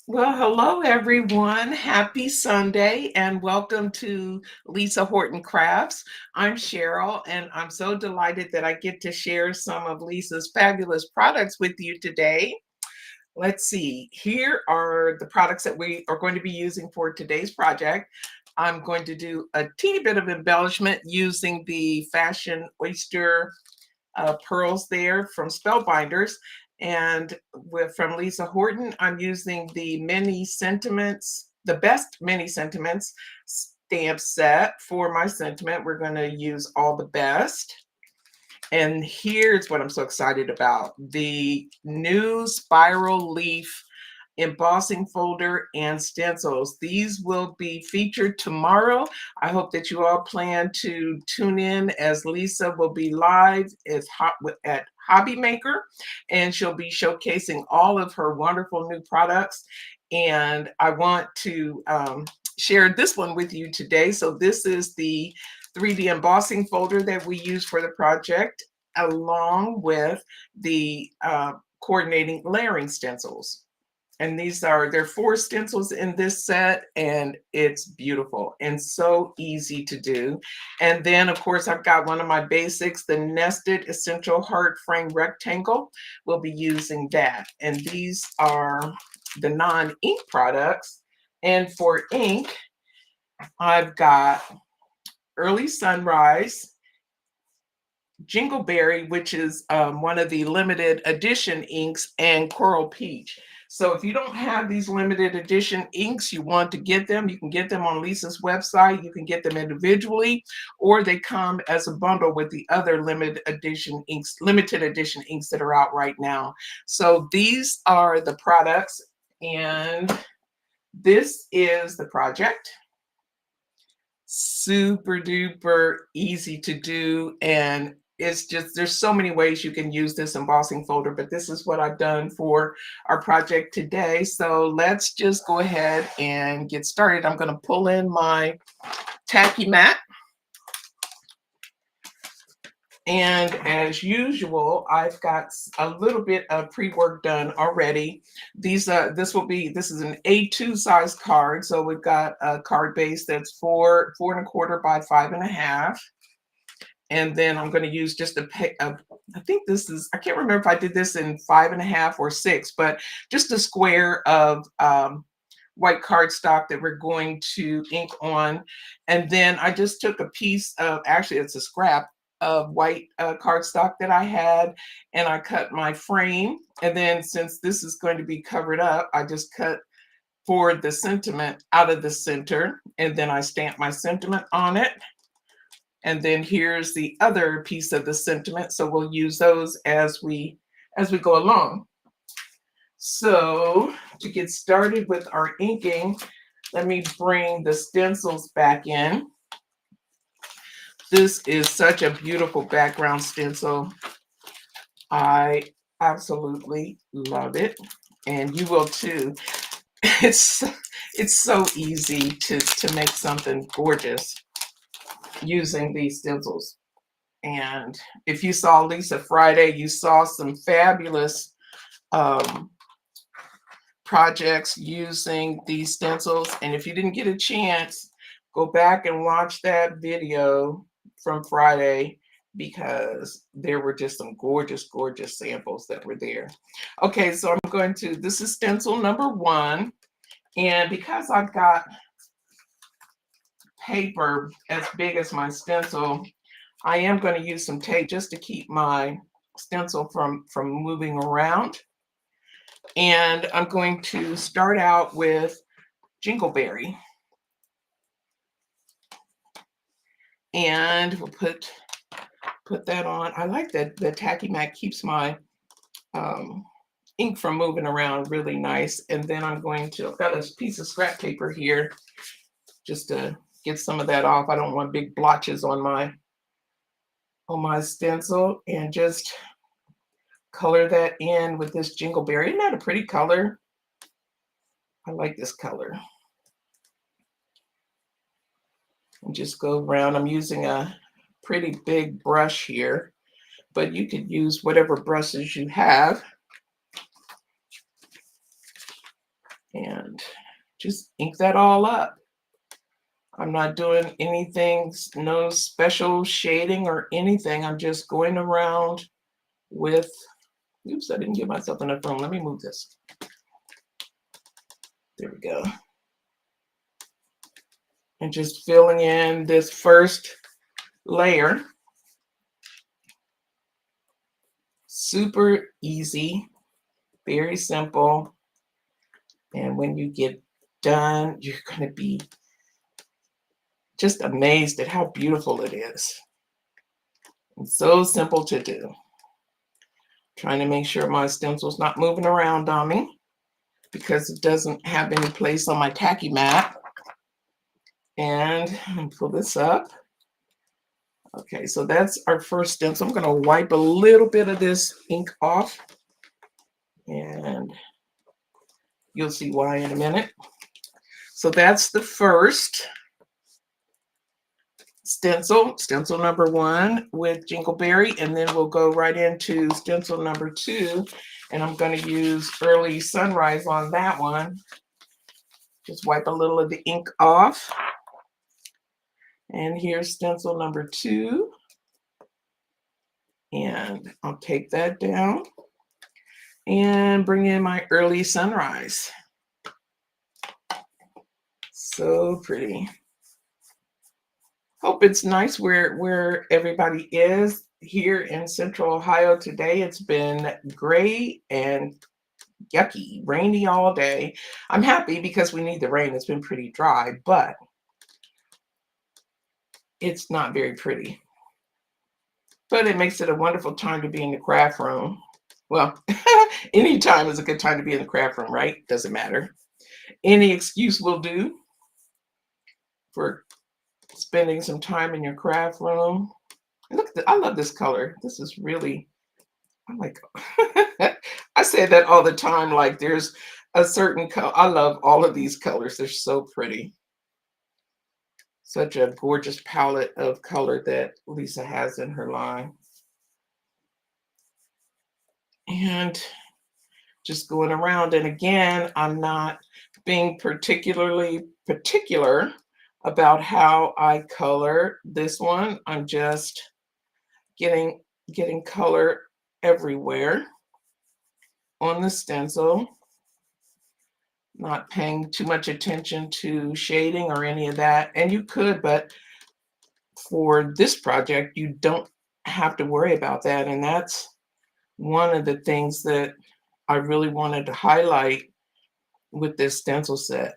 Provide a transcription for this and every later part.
Well, hello everyone. Happy Sunday and welcome to Lisa Horton Crafts. I'm Sheryl and I'm so delighted that I get to share some of Lisa's fabulous products with you today. Let's see, here are the products that we are going to be using for today's project. I'm going to do a teeny bit of embellishment using the Fashion Oyster pearls there from Spellbinders. And from Lisa Horton, I'm using the Many Sentiments, the Best Many Sentiments stamp set for my sentiment. We're going to use all the best. And here's what I'm so excited about, the new spiral leaf embossing folder and stencils. These will be featured tomorrow. I hope that you all plan to tune in as Lisa will be live at Hobby Maker, and she'll be showcasing all of her wonderful new products. And I want to share this one with you today. So this is the 3D embossing folder that we use for the project, along with the coordinating layering stencils. And there are 4 stencils in this set, and it's beautiful and so easy to do. And then, of course, I've got one of my basics, the nested essential heart frame rectangle. We'll be using that. And these are the non-ink products. And for ink, I've got Early Sunrise, Jingleberry, which is one of the limited edition inks, and Coral Peach. So if you don't have these limited edition inks, you want to get them, you can get them on Lisa's website. You can get them individually, or they come as a bundle with the other limited edition inks that are out right now. So these are the products, and this is the project. Super duper easy to do, and it's just, there's so many ways you can use this embossing folder, but this is what I've done for our project today. So let's just go ahead and get started. I'm going to pull in my tacky mat, and as usual, I've got a little bit of pre-work done already. This is an A2 size card, so we've got a card base that's 4.25 by 5.5. And then I'm going to use just I think this is, I can't remember if I did this in 5.5 or 6, but just a square of white cardstock that we're going to ink on. And then I just took a piece of, actually it's a scrap of white cardstock that I had, and I cut my frame. And then since this is going to be covered up, I just cut for the sentiment out of the center, and then I stamped my sentiment on it. And then here's the other piece of the sentiment. So we'll use those as we go along. So to get started with our inking, let me bring the stencils back in. This is such a beautiful background stencil. I absolutely love it, and you will too. It's so easy to make something gorgeous using these stencils. And if you saw Lisa Friday, you saw some fabulous projects using these stencils. And if you didn't get a chance, go back and watch that video from Friday, because there were just some gorgeous, gorgeous samples that were there. Okay, so this is stencil number 1. And because I've got paper as big as my stencil, I am going to use some tape just to keep my stencil from moving around. And I'm going to start out with Jingleberry. And we'll put that on. I like that the tacky mat keeps my ink from moving around really nice. And then I've got a piece of scrap paper here just to get some of that off. I don't want big blotches on my stencil, and just color that in with this Jingleberry. Isn't that a pretty color? I like this color. And just go around. I'm using a pretty big brush here, but you could use whatever brushes you have. And just ink that all up. I'm not doing anything, no special shading or anything. I'm just going around with, oops, I didn't give myself enough room. Let me move this. There we go. And just filling in this first layer. Super easy, very simple. And when you get done, you're going to be just amazed at how beautiful it is. It's so simple to do. Trying to make sure my stencil's not moving around on me because it doesn't have any place on my tacky mat. And pull this up. Okay, so that's our first stencil. I'm going to wipe a little bit of this ink off, and you'll see why in a minute. So that's the first stencil, stencil number 1 with Jingleberry, and then we'll go right into stencil number 2, and I'm going to use Early Sunrise on that one. Just wipe a little of the ink off. And here's stencil number 2. And I'll take that down and bring in my Early Sunrise. So pretty. Hope it's nice where everybody is. Here in Central Ohio today, it's been gray and yucky, rainy all day. I'm happy because we need the rain. It's been pretty dry, but it's not very pretty. But it makes it a wonderful time to be in the craft room. Well, any time is a good time to be in the craft room, right? Doesn't matter. Any excuse will do for spending some time in your craft room. Look, I love this color. This is really, I'm like, I say that all the time, like there's a certain color. I love all of these colors. They're so pretty. Such a gorgeous palette of color that Lisa has in her line. And just going around, and again, I'm not being particularly particular about how I color this one. I'm just getting color everywhere on the stencil, not paying too much attention to shading or any of that. And you could, but for this project, you don't have to worry about that. And that's one of the things that I really wanted to highlight with this stencil set.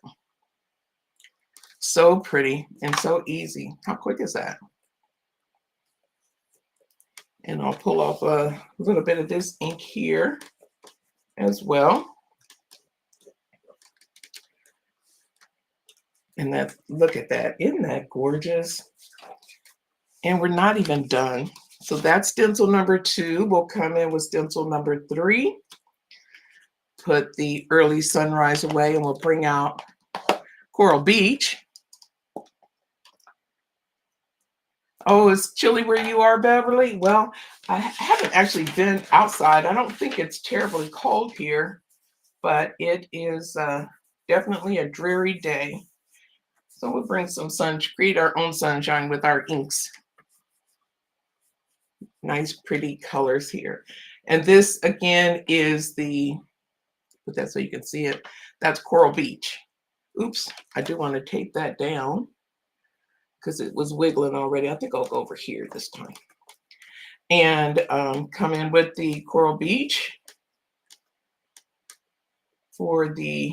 So pretty and so easy. How quick is that? And I'll pull off a little bit of this ink here as well. And that, look at that, isn't that gorgeous? And we're not even done. So that's stencil number 2. We'll come in with stencil number 3. Put the Early Sunrise away, and we'll bring out Coral Beach. Oh, it's chilly where you are, Beverly? Well, I haven't actually been outside. I don't think it's terribly cold here, but it is definitely a dreary day. So we'll bring some create our own sunshine with our inks. Nice, pretty colors here. And this, again, is put that so you can see it. That's Coral Beach. Oops, I do want to take that down because it was wiggling already. I think I'll go over here this time. And come in with the Coral Beach for the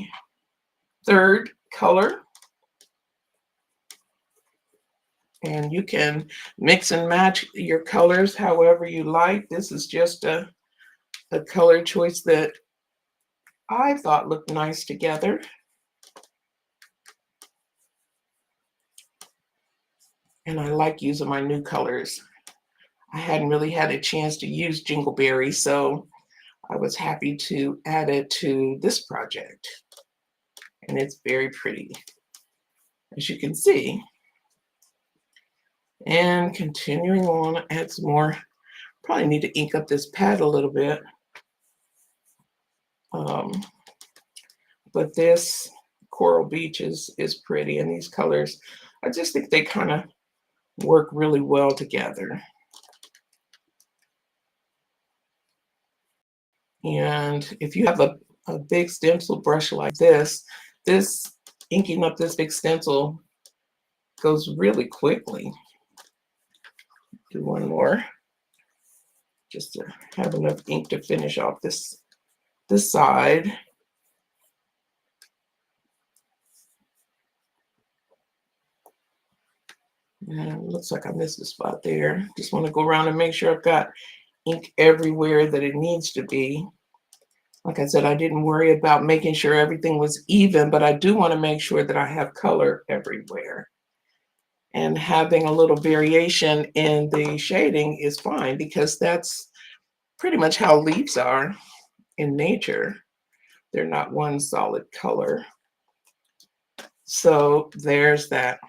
3rd color. And you can mix and match your colors however you like. This is just a color choice that I thought looked nice together. And I like using my new colors. I hadn't really had a chance to use Jingleberry, so I was happy to add it to this project. And it's very pretty, as you can see. And continuing on, add some more. Probably need to ink up this pad a little bit. But this Coral Beach is pretty, and these colors, I just think they kind of work really well together. And if you have a big stencil brush like this inking up this big stencil goes really quickly. Do one more just to have enough ink to finish off this side. And it looks like I missed a spot there. Just want to go around and make sure I've got ink everywhere that it needs to be. Like I said, I didn't worry about making sure everything was even, but I do want to make sure that I have color everywhere. And having a little variation in the shading is fine because that's pretty much how leaves are in nature. They're not one solid color. So there's that.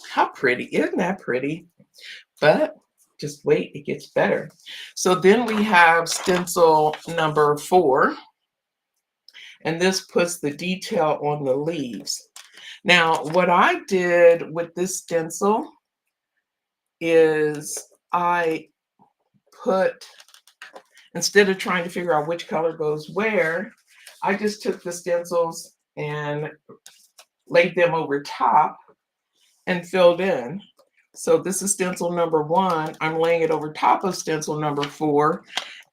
How pretty, isn't that pretty? But just wait, it gets better. So then we have stencil number 4, and this puts the detail on the leaves. Now, what I did with this stencil is I put, instead of trying to figure out which color goes where, I just took the stencils and laid them over top and filled in. So this is stencil number 1. I'm laying it over top of stencil number 4,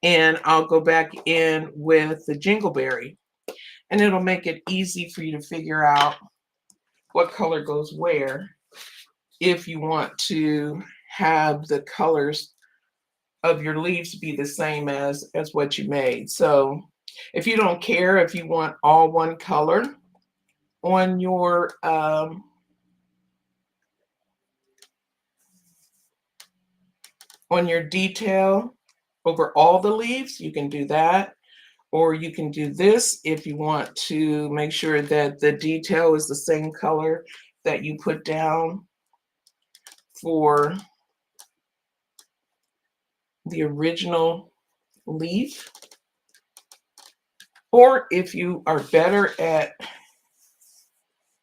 and I'll go back in with the Jingleberry. And it'll make it easy for you to figure out what color goes where if you want to have the colors of your leaves be the same as what you made. So if you don't care, if you want all one color on your detail over all the leaves, you can do that. Or you can do this if you want to make sure that the detail is the same color that you put down for the original leaf. Or if you are better at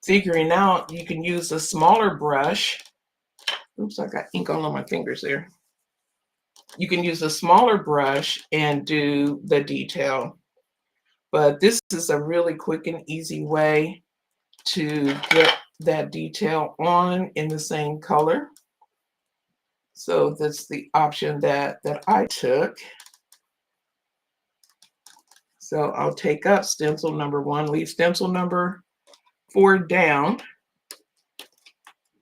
figuring out, you can use a smaller brush. Oops, I got ink all on my fingers there. You can use a smaller brush and do the detail. But this is a really quick and easy way to get that detail on in the same color. So that's the option that I took. So I'll take up stencil number 1, leave stencil number 4 down,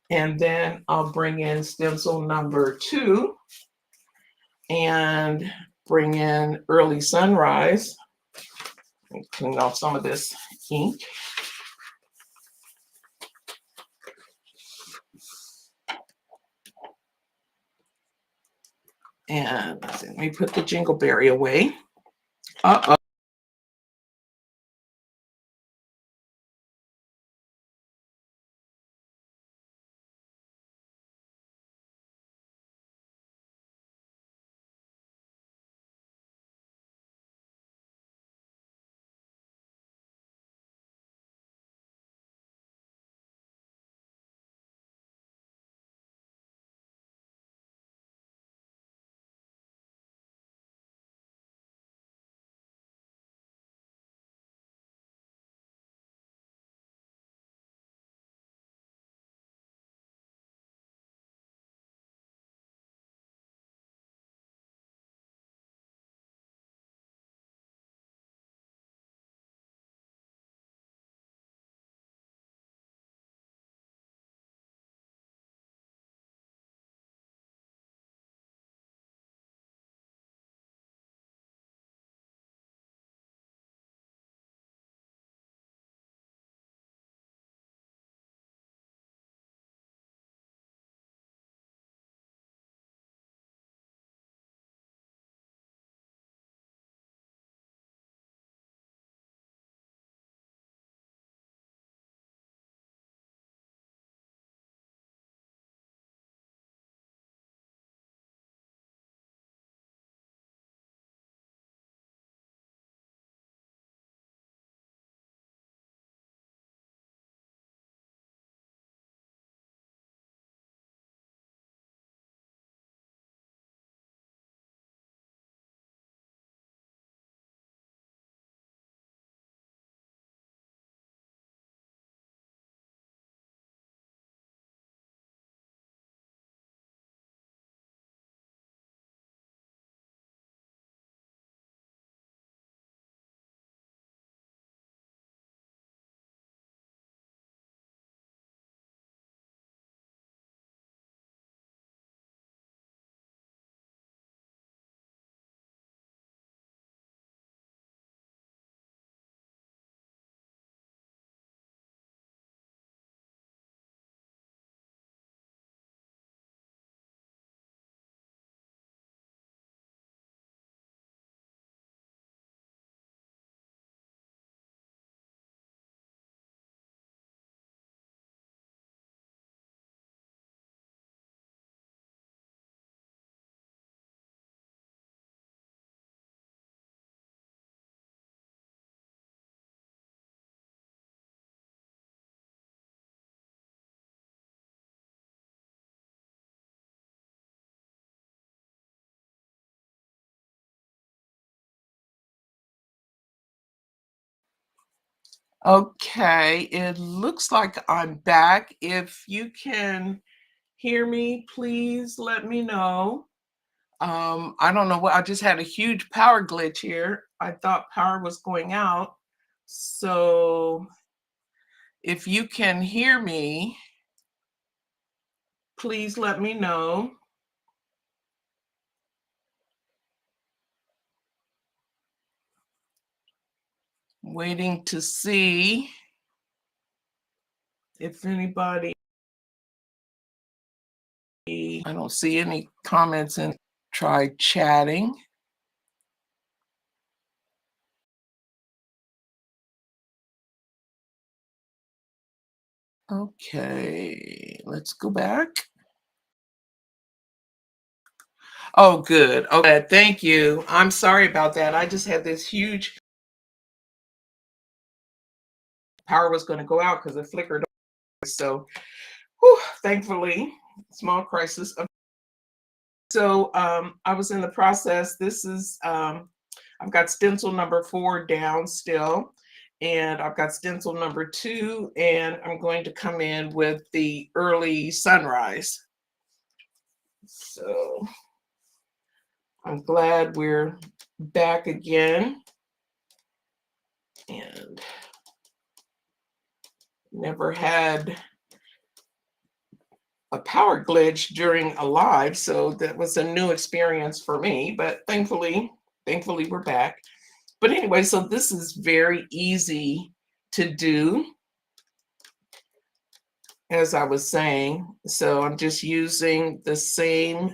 and then I'll bring in stencil number 2 and bring in Early Sunrise. Let me clean off some of this ink. And let me put the Jingleberry away. Uh-oh. Okay, it looks like I'm back. If you can hear me, please let me know. I don't know what, I just had a huge power glitch here. I thought power was going out. So if you can hear me, please let me know. Waiting to see if anybody, I don't see any comments and try chatting. Okay, let's go back. Oh, good. Okay, thank you. I'm sorry about that. I just had this huge power was going to go out because it flickered. So, whew, thankfully, small crisis. So, I was in the process. This is, I've got stencil number 4 down still, and I've got stencil number 2, and I'm going to come in with the early sunrise. So, I'm glad we're back again. And never had a power glitch during a live, so that was a new experience for me, but thankfully we're back. But anyway, so this is very easy to do, as I was saying. So I'm just using the same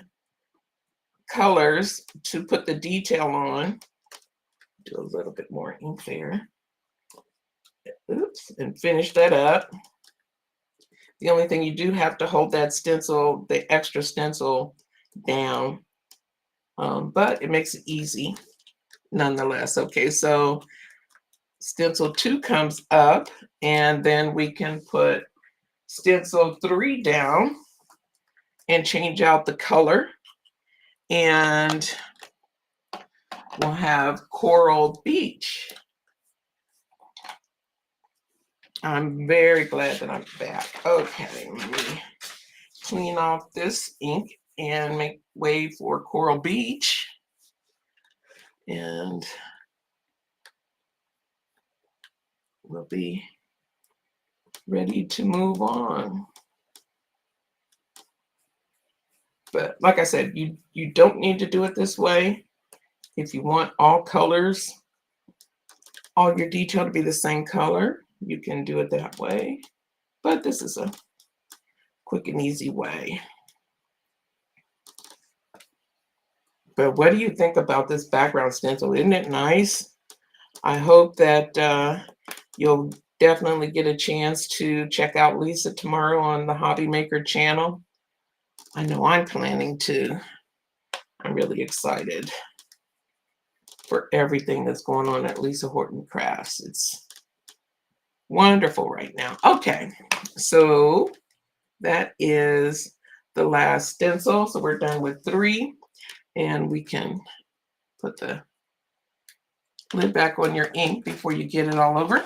colors to put the detail on. Do a little bit more ink there. Oops, and finish that up. The only thing, you do have to hold that stencil, the extra stencil, down, but it makes it easy nonetheless. Okay, so stencil 2 comes up, and then we can put stencil 3 down and change out the color, and we'll have Coral Beach. I'm very glad that I'm back. Okay, let me clean off this ink and make way for Coral Beach. And we'll be ready to move on. But like I said, you don't need to do it this way. If you want all colors, all your detail to be the same color, you can do it that way. But this is a quick and easy way. But what do you think about this background stencil? Isn't it nice? I hope that you'll definitely get a chance to check out Lisa tomorrow on the Hobby Maker channel. I know I'm planning to. I'm really excited for everything that's going on at Lisa Horton Crafts. It's wonderful right now. Okay, so that is the last stencil. So we're done with 3, and we can put the lid back on your ink before you get it all over.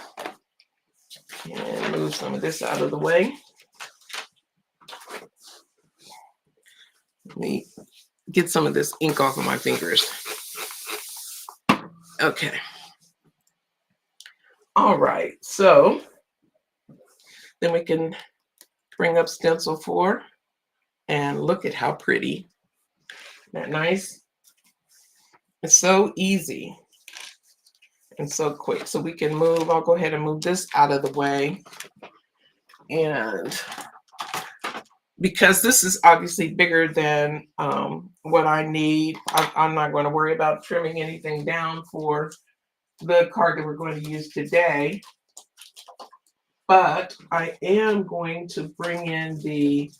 And move some of this out of the way. Let me get some of this ink off of my fingers. Okay. All right, so then we can bring up stencil 4 and look at how pretty. Isn't that nice? It's so easy and so quick. So we can move, I'll go ahead and move this out of the way. And because this is obviously bigger than what I need, I'm not going to worry about trimming anything down for the card that we're going to use today. But I am going to bring in the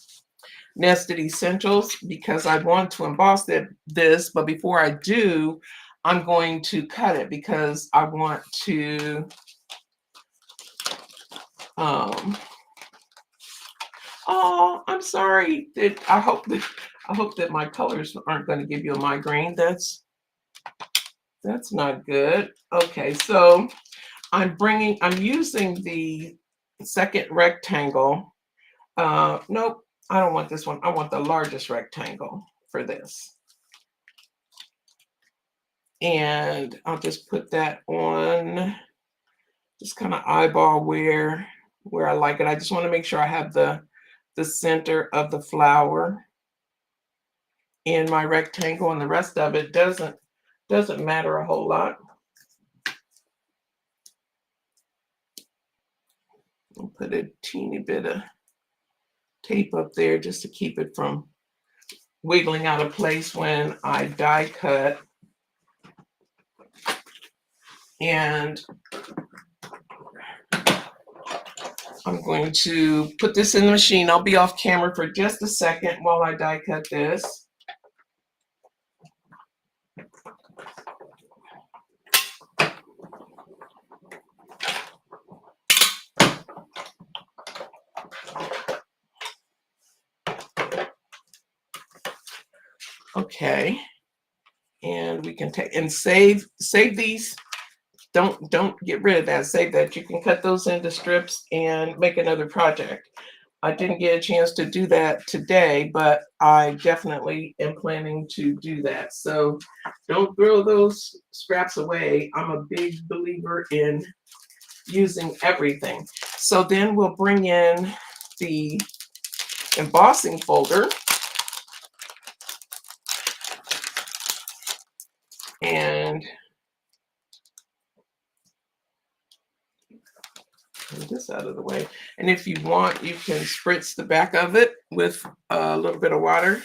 Nested Essentials because I want to emboss this, but before I do, I'm going to cut it because I want to oh, I'm sorry. I hope that my colors aren't going to give you a migraine. That's not good. Okay, so I'm using the second rectangle. Nope, I don't want this one. I want the largest rectangle for this. And I'll just put that on, just kind of eyeball where I like it. I just want to make sure I have the center of the flower in my rectangle, and the rest of it doesn't matter a whole lot. I'll put a teeny bit of tape up there just to keep it from wiggling out of place when I die cut. And I'm going to put this in the machine. I'll be off camera for just a second while I die cut this. Okay, and we can take and save these. Don't get rid of that. Save that. You can cut those into strips and make another project. I didn't get a chance to do that today, but I definitely am planning to do that. So don't throw those scraps away. I'm a big believer in using everything. So then we'll bring in the embossing folder. And move this out of the way. And if you want, you can spritz the back of it with a little bit of water.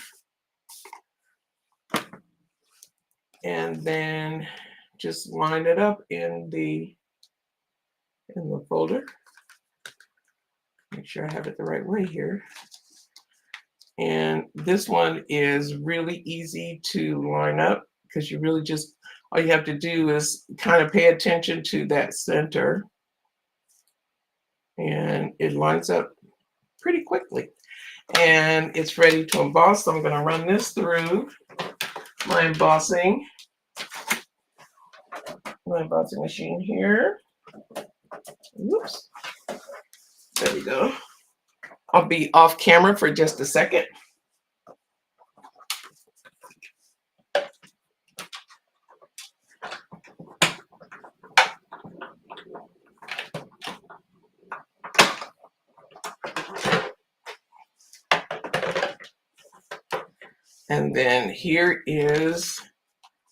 And then just line it up in the folder. Make sure I have it the right way here. And this one is really easy to line up because you really just, all you have to do is kind of pay attention to that center. And it lines up pretty quickly. And it's ready to emboss. So I'm going to run this through my embossing machine here. Oops. There we go. I'll be off camera for just a second. And then here is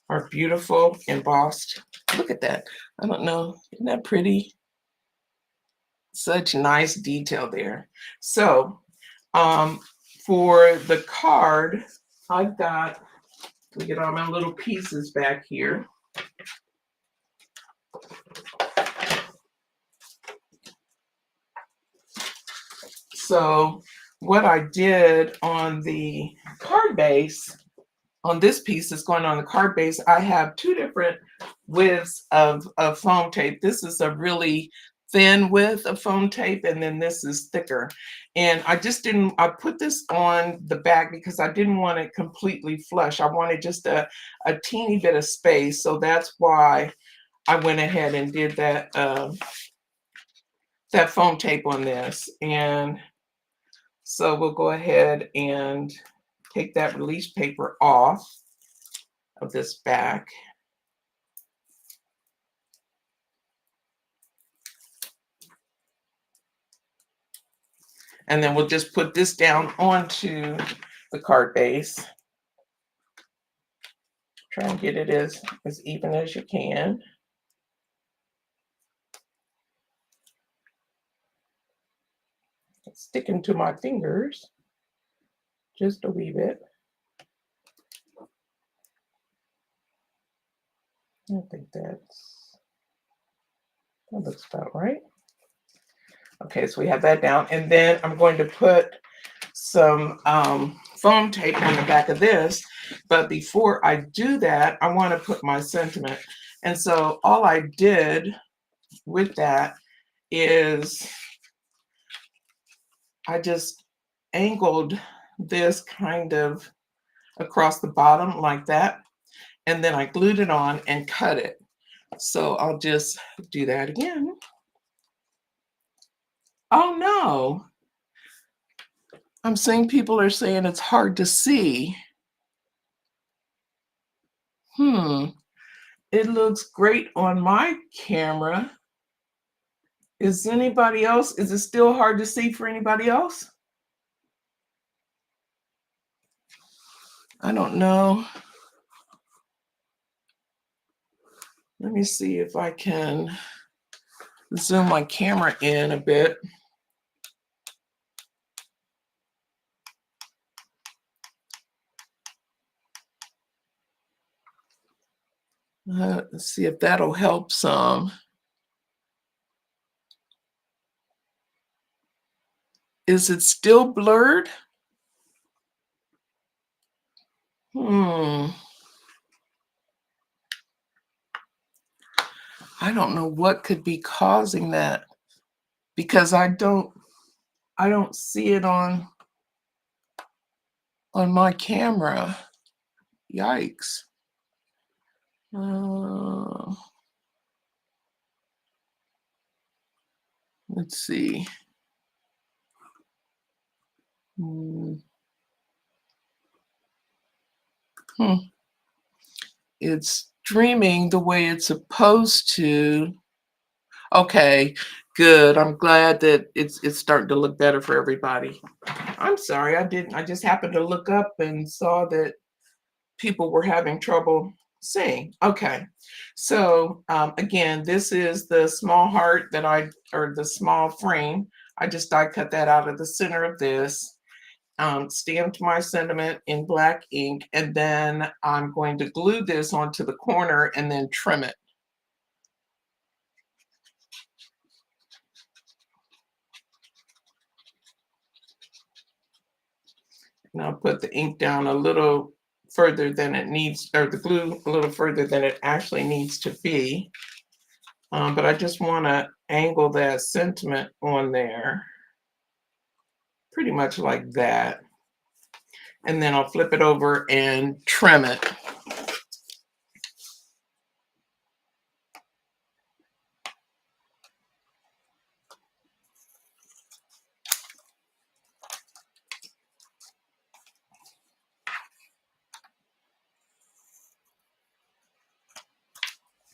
our beautiful embossed. Look at that. I don't know. Isn't that pretty? Such nice detail there. So for the card, I've got, let me get all my little pieces back here. So what I did on the card base, on this piece that's going on the card base, I have two different widths of foam tape. This is a really thin width of foam tape, and then this is thicker. And I put this on the back because I didn't want it completely flush. I wanted just a teeny bit of space. So that's why I went ahead and did that, that foam tape on this. And so we'll go ahead and take that release paper off of this back. And then we'll just put this down onto the card base. Try and get it as even as you can. It's sticking to my fingers just a wee bit. I think that looks about right. Okay, so we have that down, and then I'm going to put some foam tape on the back of this. But before I do that, I want to put my sentiment. And so all I did with that is I just angled this kind of across the bottom like that, and then I glued it on and cut it. So I'll just do that again. Oh no, I'm seeing people are saying it's hard to see. It looks great on my camera. Is anybody else? Is it still hard to see for anybody else? I don't know. Let me see if I can zoom my camera in a bit. Let's see if that'll help some. Is it still blurred? I don't know what could be causing that because I don't see it on my camera. Yikes. Let's see. It's streaming the way it's supposed to. Okay, good. I'm glad that it's starting to look better for everybody. I'm sorry, I just happened to look up and saw that people were having trouble seeing. Okay, so again, this is the small heart or the small frame. I just die cut that out of the center of this, stamped my sentiment in black ink, and then I'm going to glue this onto the corner and then trim it. And I'll put the ink down a little further than it needs, or the glue a little further than it actually needs to be. But I just want to angle that sentiment on there, pretty much like that. And then I'll flip it over and trim it.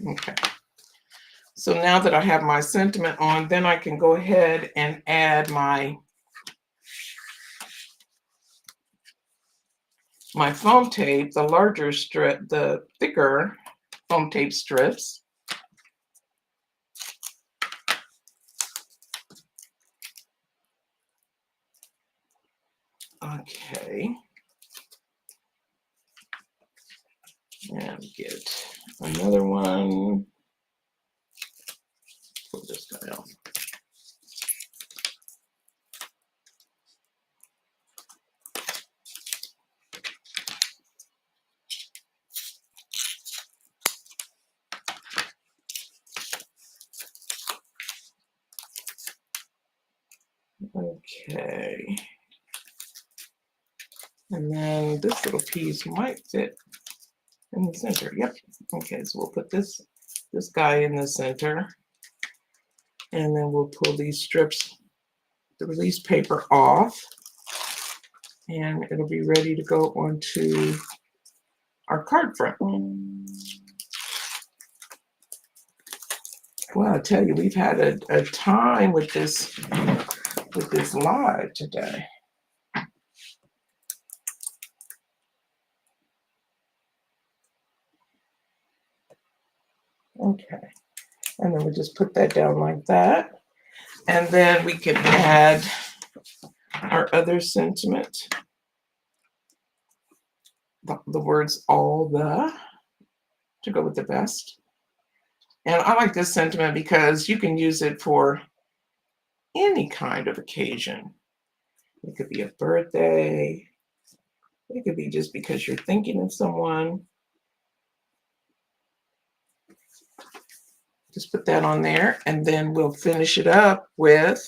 Okay. So now that I have my sentiment on, then I can go ahead and add my foam tape, the larger strip, the thicker foam tape strips. Okay. And get another one. Pull this guy out. Okay. And then this little piece might fit in the center. Yep. Okay, so we'll put this guy in the center. And then we'll pull these strips, the release paper off. And it'll be ready to go onto our card front. Well, I tell you, we've had a time with this live today. Okay, and then we just put that down like that. And then we can add our other sentiment. The words all the to go with the best. And I like this sentiment because you can use it for any kind of occasion. It could be a birthday. It could be just because you're thinking of someone. Just put that on there, and then we'll finish it up with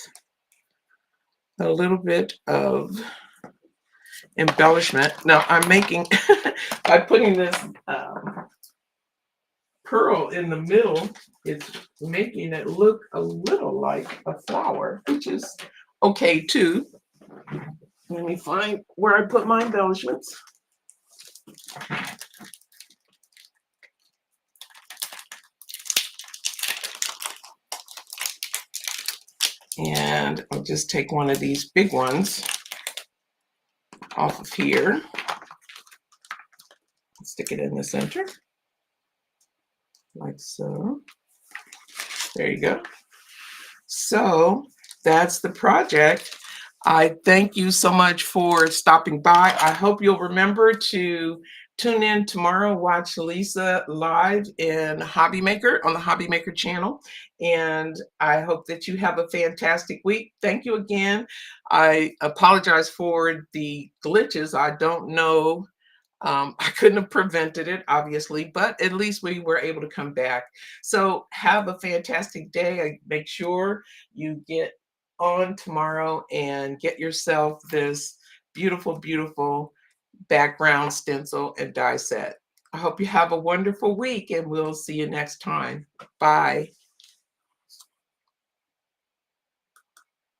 a little bit of embellishment. Now I'm making, by putting this pearl in the middle is making it look a little like a flower, which is okay too. Let me find where I put my embellishments. And I'll just take one of these big ones off of here. Stick it in the center, like so. There you go. So that's the project. I thank you so much for stopping by. I hope you'll remember to tune in tomorrow, watch Lisa live in Hobby Maker on the Hobby Maker channel. And I hope that you have a fantastic week. Thank you again. I apologize for the glitches. I don't know. I couldn't have prevented it, obviously, but at least we were able to come back. So have a fantastic day. Make sure you get on tomorrow and get yourself this beautiful, beautiful background stencil and die set. I hope you have a wonderful week and we'll see you next time. Bye.